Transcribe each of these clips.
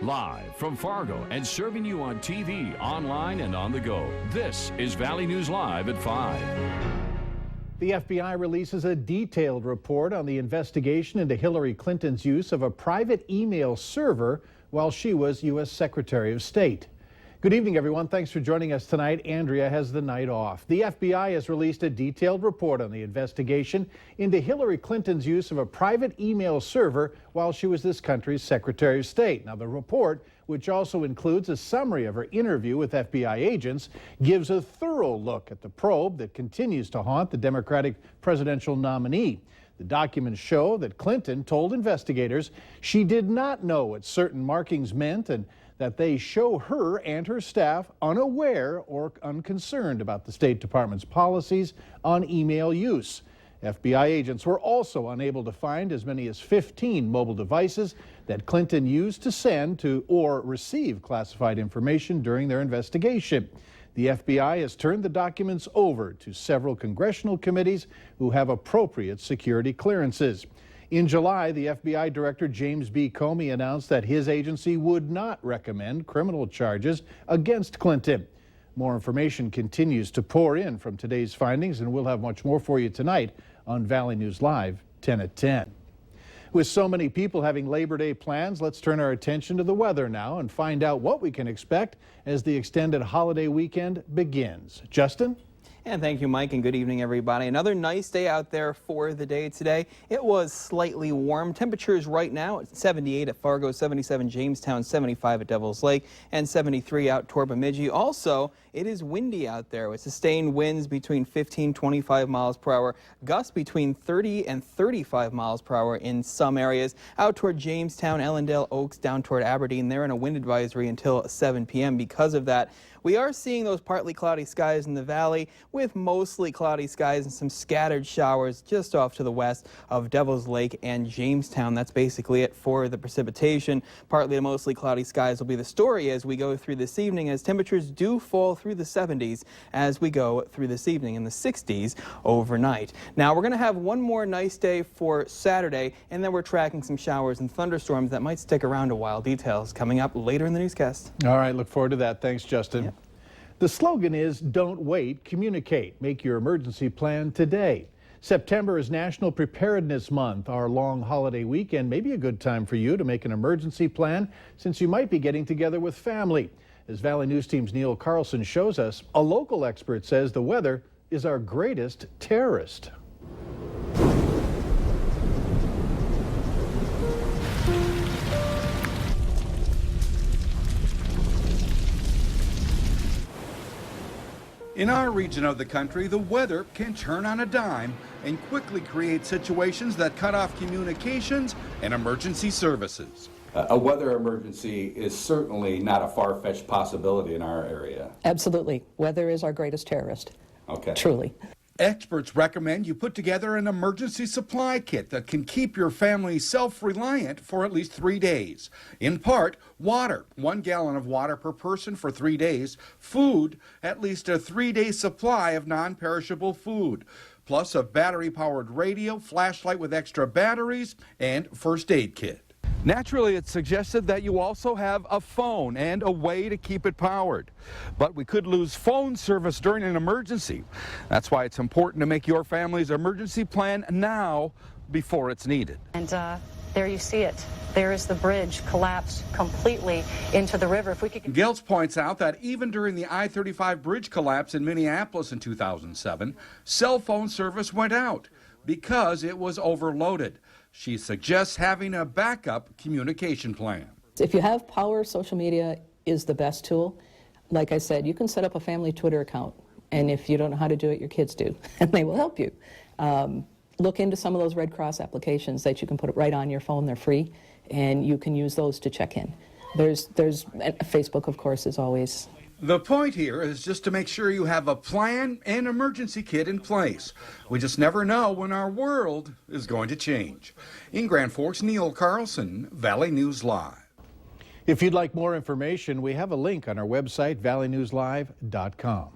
Live from Fargo and serving you on TV, online, and on the go. This is Valley News Live at 5. The FBI releases a detailed report on the investigation into Hillary Clinton's use of a private email server while she was U.S. Secretary of State. Good evening, everyone. Thanks for joining us tonight. Andrea has the night off. The FBI has released a detailed report on the investigation into Hillary Clinton's use of a private email server while she was this country's Secretary of State. Now, the report, which also includes a summary of her interview with FBI agents, gives a thorough look at the probe that continues to haunt the Democratic presidential nominee. The documents show that Clinton told investigators she did not know what certain markings meant and that they show her and her staff unaware or unconcerned about the State Department's policies on email use. FBI agents were also unable to find as many as 15 mobile devices that Clinton used to send to or receive classified information during their investigation. The FBI has turned the documents over to several congressional committees who have appropriate security clearances. In July, the FBI Director James B. Comey announced that his agency would not recommend criminal charges against Clinton. More information continues to pour in from today's findings, and we'll have much more for you tonight on Valley News Live, 10 at 10. With so many people having Labor Day plans, let's turn our attention to the weather now and find out what we can expect as the extended holiday weekend begins. Justin? And thank you, Mike, and good evening, everybody. Another nice day out there for the day today. It was slightly warm. Temperatures right now at 78 at Fargo, 77 Jamestown, 75 at Devil's Lake, and 73 out toward Bemidji. Also, it is windy out there with sustained winds between 15 25 miles per hour, gusts between 30 and 35 miles per hour in some areas. Out toward Jamestown, Ellendale, Oaks, down toward Aberdeen, they're in a wind advisory until 7 p.m. because of that. We are seeing those partly cloudy skies in the valley with mostly cloudy skies and some scattered showers just off to the west of Devil's Lake and Jamestown. That's basically it for the precipitation. Partly to mostly cloudy skies will be the story as we go through this evening, as temperatures do fall through the 70s as we go through this evening, in the 60s overnight. Now, we're going to have one more nice day for Saturday, and then we're tracking some showers and thunderstorms that might stick around a while. Details coming up later in the newscast. All right, look forward to that. Thanks, Justin. Yep. The slogan is, don't wait, communicate. Make your emergency plan today. September is National Preparedness Month. Our long holiday weekend may be a good time for you to make an emergency plan, since you might be getting together with family. As Valley News Team's Neil Carlson shows us, a local expert says the weather is our greatest terrorist. In our region of the country, the weather can turn on a dime and quickly create situations that cut off communications and emergency services. A weather emergency is certainly not a far-fetched possibility in our area. Absolutely. Weather is our greatest terrorist. Okay. Truly. Experts recommend you put together an emergency supply kit that can keep your family self-reliant for at least 3 days. In part, water, 1 gallon of water per person for 3 days. Food, at least a 3-day supply of non-perishable food. Plus a battery-powered radio, flashlight with extra batteries, and first aid kit. Naturally, it's suggested that you also have a phone and a way to keep it powered. But we could lose phone service during an emergency. That's why it's important to make your family's emergency plan now before it's needed. And there you see it. There is the bridge collapsed completely into the river. If we could... Giltz points out that even during the I-35 bridge collapse in Minneapolis in 2007, cell phone service went out because it was overloaded. She suggests having a backup communication plan. If you have power, social media is the best tool. Like I said, you can set up a family Twitter account, and if you don't know how to do it, your kids do, and they will help you. Look into some of those Red Cross applications that you can put right on your phone. They're free, and you can use those to check in. There's Facebook, of course, is always... The point here is just to make sure you have a plan and emergency kit in place. We just never know when our world is going to change. In Grand Forks, Neil Carlson, Valley News Live. If you'd like more information, we have a link on our website, valleynewslive.com.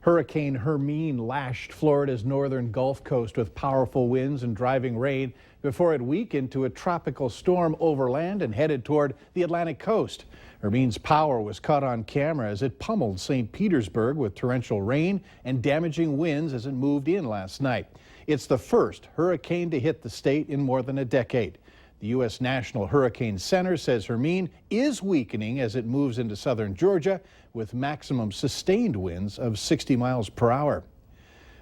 Hurricane Hermine lashed Florida's northern Gulf Coast with powerful winds and driving rain before it weakened to a tropical storm over land and headed toward the Atlantic coast. Hermine's power was caught on camera as it pummeled St. Petersburg with torrential rain and damaging winds as it moved in last night. It's the first hurricane to hit the state in more than a decade. The U.S. National Hurricane Center says Hermine is weakening as it moves into southern Georgia with maximum sustained winds of 60 miles per hour.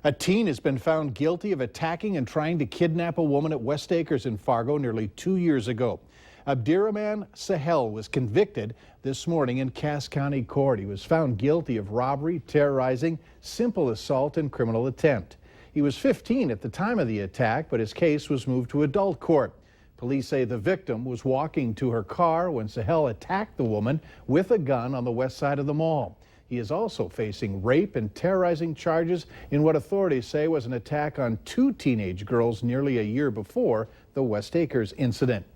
A teen has been found guilty of attacking and trying to kidnap a woman at West Acres in Fargo nearly 2 years ago. Abdirahman Sahel was convicted this morning in Cass County Court. He was found guilty of robbery, terrorizing, simple assault, and criminal attempt. He was 15 at the time of the attack, but his case was moved to adult court. Police say the victim was walking to her car when Sahel attacked the woman with a gun on the west side of the mall. He is also facing rape and terrorizing charges in what authorities say was an attack on 2 teenage girls nearly a year before the West Acres incident.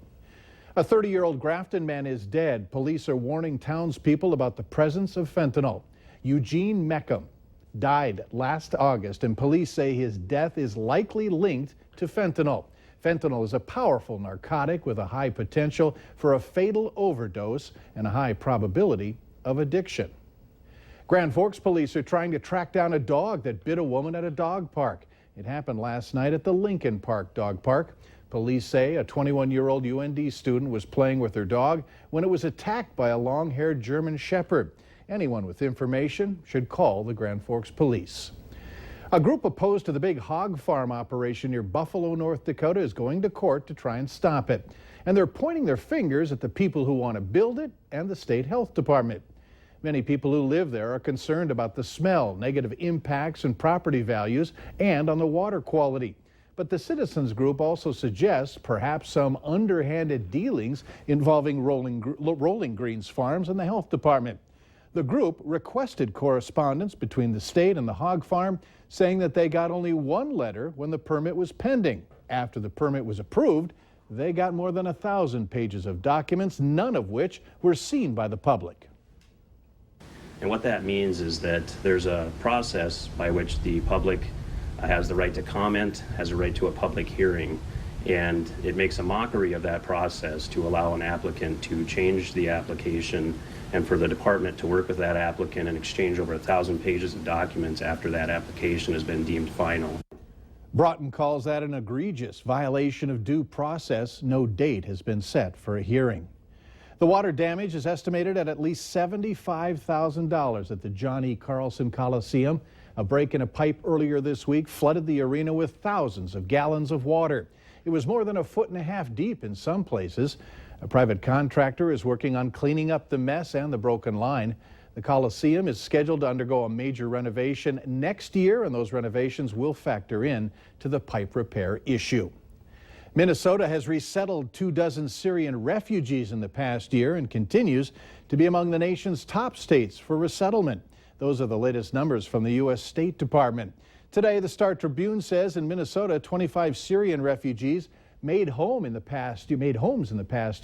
A 30-year-old Grafton man is dead. Police are warning townspeople about the presence of fentanyl. Eugene Meckham died last August, and police say his death is likely linked to fentanyl. Fentanyl is a powerful narcotic with a high potential for a fatal overdose and a high probability of addiction. Grand Forks police are trying to track down a dog that bit a woman at a dog park. It happened last night at the Lincoln Park Dog Park. Police say a 21-year-old UND student was playing with her dog when it was attacked by a long-haired German Shepherd. Anyone with information should call the Grand Forks police. A group opposed to the big hog farm operation near Buffalo, North Dakota is going to court to try and stop it. And they're pointing their fingers at the people who want to build it and the state health department. Many people who live there are concerned about the smell, negative impacts and property values, and on the water quality. But the citizens group also suggests perhaps some underhanded dealings involving Rolling Greens Farms and the health department. The group requested correspondence between the state and the hog farm, saying that they got only one letter when the permit was pending. After the permit was approved, they got more than 1,000 pages of documents, none of which were seen by the public. And what that means is that there's a process by which the public has the right to comment, has a right to a public hearing, and it makes a mockery of that process to allow an applicant to change the application and for the department to work with that applicant and exchange over 1,000 pages of documents after that application has been deemed final. Broughton calls that an egregious violation of due process. No date has been set for a hearing. The water damage is estimated at least $75,000 at the John E. Carlson Coliseum. A break in a pipe earlier this week flooded the arena with thousands of gallons of water. It was more than 1.5 feet deep in some places. A private contractor is working on cleaning up the mess and the broken line. The Coliseum is scheduled to undergo a major renovation next year, and those renovations will factor in to the pipe repair issue. Minnesota has resettled 24 Syrian refugees in the past year and continues to be among the nation's top states for resettlement. Those are the latest numbers from the U.S. State Department. Today, the Star Tribune says in Minnesota, 25 Syrian refugees made homes in the past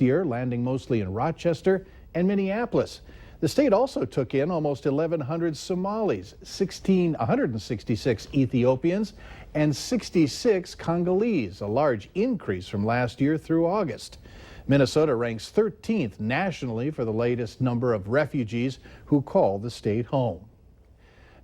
year, landing mostly in Rochester and Minneapolis. The state also took in almost 1,100 Somalis, 166 Ethiopians, and 66 Congolese, a large increase from last year through August. Minnesota ranks 13th nationally for the latest number of refugees who call the state home.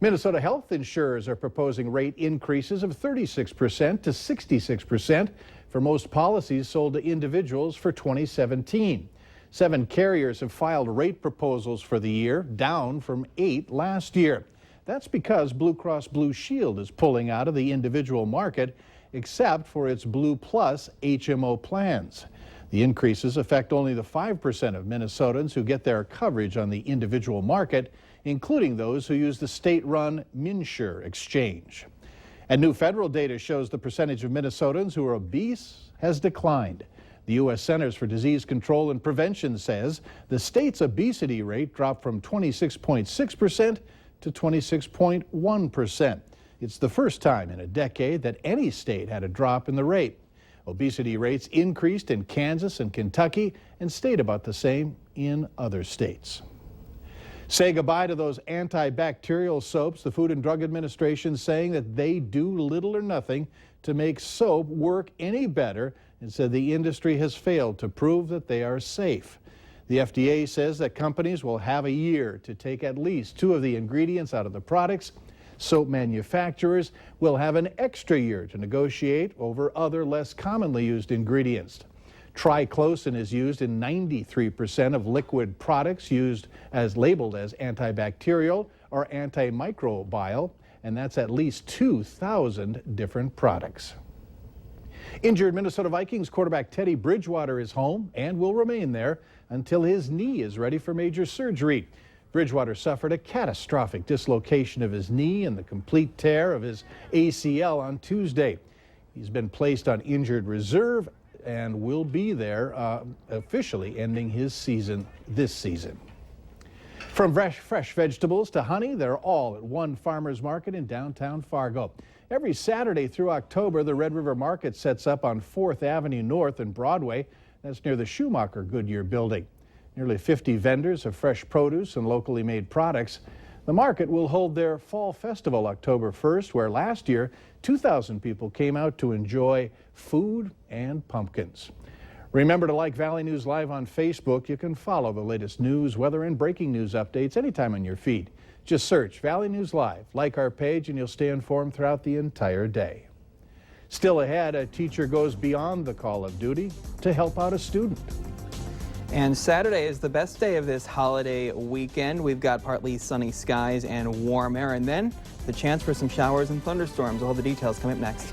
Minnesota health insurers are proposing rate increases of 36% to 66% for most policies sold to individuals for 2017. 7 carriers have filed rate proposals for the year, down from 8 last year. That's because Blue Cross Blue Shield is pulling out of the individual market, except for its Blue Plus HMO plans. The increases affect only the 5% of Minnesotans who get their coverage on the individual market, including those who use the state-run MNsure exchange. And new federal data shows the percentage of Minnesotans who are obese has declined. The U.S. Centers for Disease Control and Prevention says the state's obesity rate dropped from 26.6% to 26.1%. It's the first time in a decade that any state had a drop in the rate. Obesity rates increased in Kansas and Kentucky and stayed about the same in other states. Say goodbye to those antibacterial soaps. The Food and Drug Administration saying that they do little or nothing to make soap work any better, and said the industry has failed to prove that they are safe. The FDA says that companies will have a year to take at least 2 of the ingredients out of the products. Soap manufacturers will have an extra year to negotiate over other less commonly used ingredients. Triclosan is used in 93% of liquid products used as labeled as antibacterial or antimicrobial, and that's at least 2,000 different products. Injured Minnesota Vikings quarterback Teddy Bridgewater is home and will remain there until his knee is ready for major surgery. Bridgewater suffered a catastrophic dislocation of his knee and the complete tear of his ACL on Tuesday. He's been placed on injured reserve and will be there officially ending his season this season. From fresh vegetables to honey, they're all at one farmer's market in downtown Fargo. Every Saturday through October, the Red River Market sets up on 4th Avenue North and Broadway. That's near the Schumacher Goodyear building. Nearly 50 vendors of fresh produce and locally made products. The market will hold their Fall Festival October 1st, where last year 2,000 people came out to enjoy food and pumpkins. Remember to like Valley News Live on Facebook. You can follow the latest news, weather, and breaking news updates anytime on your feed. Just search Valley News Live, like our page, and you'll stay informed throughout the entire day. Still ahead, a teacher goes beyond the call of duty to help out a student. And Saturday is the best day of this holiday weekend. We've got partly sunny skies and warm air, and then the chance for some showers and thunderstorms. All the details coming up next.